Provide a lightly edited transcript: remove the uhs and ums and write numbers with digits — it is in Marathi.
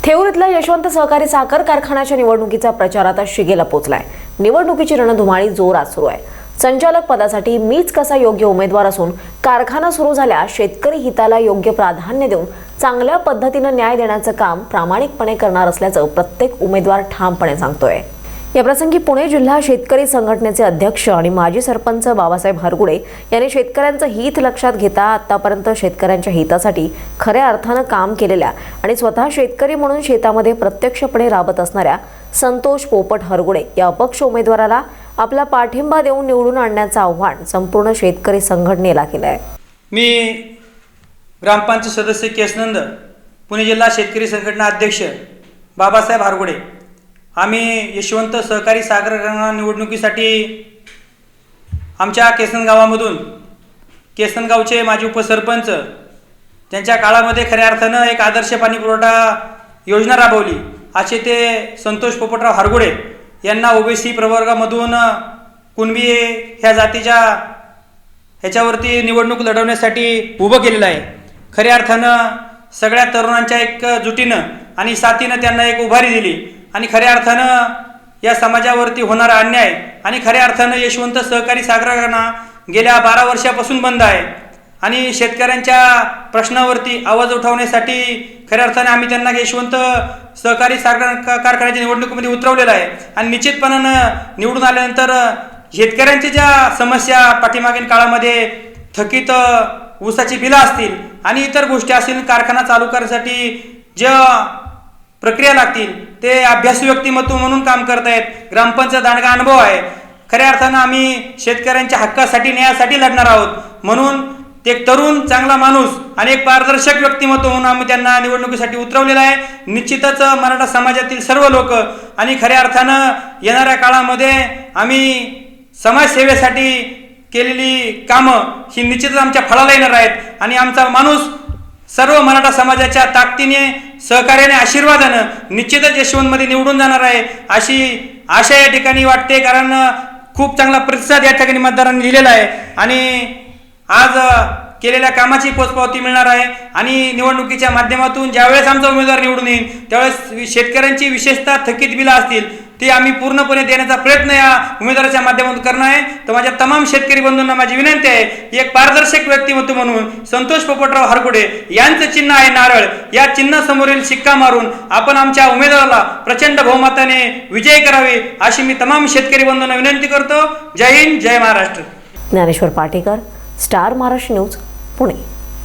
थेऊर इथल्या यशवंत सहकारी साखर कारखान्याच्या निवडणुकीचा प्रचार आता शिगेला पोहोचलाय। निवडणुकीची रणधुमाळी जोरात सुरू आहे। संचालक पदासाठी मीच कसा योग्य उमेदवार असून कारखाना सुरू झाल्यास शेतकरी हिताला योग्य प्राधान्य देऊन चांगल्या पद्धतीने न्याय देण्याचं काम प्रामाणिकपणे करणार असल्याचं प्रत्येक उमेदवार ठामपणे सांगतोय। या प्रसंगी पुणे जिल्हा शेतकरी संघटनेचे अध्यक्ष आणि माजी सरपंच बाबासाहेब हरगुडे यांनी शेतकऱ्यांचं हित लक्षात घेता आतापर्यंत शेतकऱ्यांच्या हितासाठी खऱ्या अर्थानं काम केलेल्या आणि स्वतः शेतकरी म्हणून शेतामध्ये प्रत्यक्षपणे राबत असणाऱ्या संतोष पोपट हरगुडे या अपक्ष उमेदवाराला आपला पाठिंबा देऊन निवडून आणण्याचं आव्हान संपूर्ण शेतकरी संघटनेला केलं आहे। मी ग्रामपंचायत सदस्य केसनंद, पुणे जिल्हा शेतकरी संघटना अध्यक्ष बाबासाहेब हरगुडे। आम्ही यशवंत सहकारी साखर कारखाना निवडणुकीसाठी आमच्या केसन गावामधून केसन गावचे माजी उपसरपंच त्यांच्या काळामध्ये खऱ्या अर्थानं एक आदर्श पाणी पुरवठा योजना राबवली असे ते संतोष पोपटराव हरगुडे यांना ओबीसी प्रवर्गामधून कुणबी ह्या जातीच्या ह्याच्यावरती निवडणूक लढवण्यासाठी उभं केलेलं आहे। खऱ्या अर्थानं सगळ्या तरुणांच्या एक जुटीनं आणि साथीनं त्यांना एक उभारी दिली आणि खऱ्या अर्थानं या समाजावरती होणारा अन्याय आणि खऱ्या अर्थानं यशवंत सहकारी साखर कारखाना गेल्या 12 वर्षापासून बंद आहे आणि शेतकऱ्यांच्या प्रश्नावरती आवाज उठवण्यासाठी खऱ्या अर्थाने आम्ही त्यांना यशवंत सहकारी साखर कारखान्याच्या निवडणुकीमध्ये उतरवलेलं आहे आणि निश्चितपणानं निवडून आल्यानंतर शेतकऱ्यांच्या ज्या समस्या पाठीमागील काळामध्ये थकीत ऊसाची बिलं असतील आणि इतर गोष्टी असतील, कारखाना चालू करण्यासाठी ज्या प्रक्रिया लागतील ते अभ्यासू व्यक्तिमत्व म्हणून काम करतायत। ग्रामपंचायत दांडगा अनुभव आहे। खऱ्या अर्थानं आम्ही शेतकऱ्यांच्या हक्कासाठी न्यायासाठी लढणार आहोत म्हणून एक तरुण चांगला माणूस आणि एक पारदर्शक व्यक्तिमत्व म्हणून आम्ही त्यांना निवडणुकीसाठी उतरवलेलं आहे। निश्चितच मराठा समाजातील सर्व लोक आणि खऱ्या अर्थानं येणाऱ्या काळामध्ये आम्ही समाजसेवेसाठी केलेली कामं ही निश्चितच आमच्या फळाला येणार आहेत आणि आमचा माणूस सर्व मराठा समाजाच्या ताकदीने सहकार्याने आशीर्वादानं निश्चितच यशवंतमध्ये निवडून जाणार आहे अशी आशा या ठिकाणी वाटते, कारण खूप चांगला प्रतिसाद या ठिकाणी मतदारांनी दिलेला आहे आणि आज केलेल्या कामाची पोचपावती मिळणार आहे आणि निवडणुकीच्या माध्यमातून ज्यावेळेस आमचा उमेदवार निवडून येईल त्यावेळेस शेतकऱ्यांची विशेषतः थकीत बिलं असतील ती आम्ही पूर्णपणे देण्याचा प्रयत्न या उमेदवाराच्या माध्यमातून करणार आहे। तर माझ्या तमाम शेतकरी बंधूंना माझी विनंती आहे, एक पारदर्शक व्यक्तिमत्व म्हणून संतोष पोपटराव हरगुडे यांचं चिन्ह आहे नारळ, या चिन्हासमोरील शिक्का मारून आपण आमच्या उमेदवाराला प्रचंड बहुमताने विजयी करावे अशी मी तमाम शेतकरी बंधूंना विनंती करतो। जय हिंद, जय महाराष्ट्र। Dnyaneshwar Patekar, Star Maharashtra News, Pune.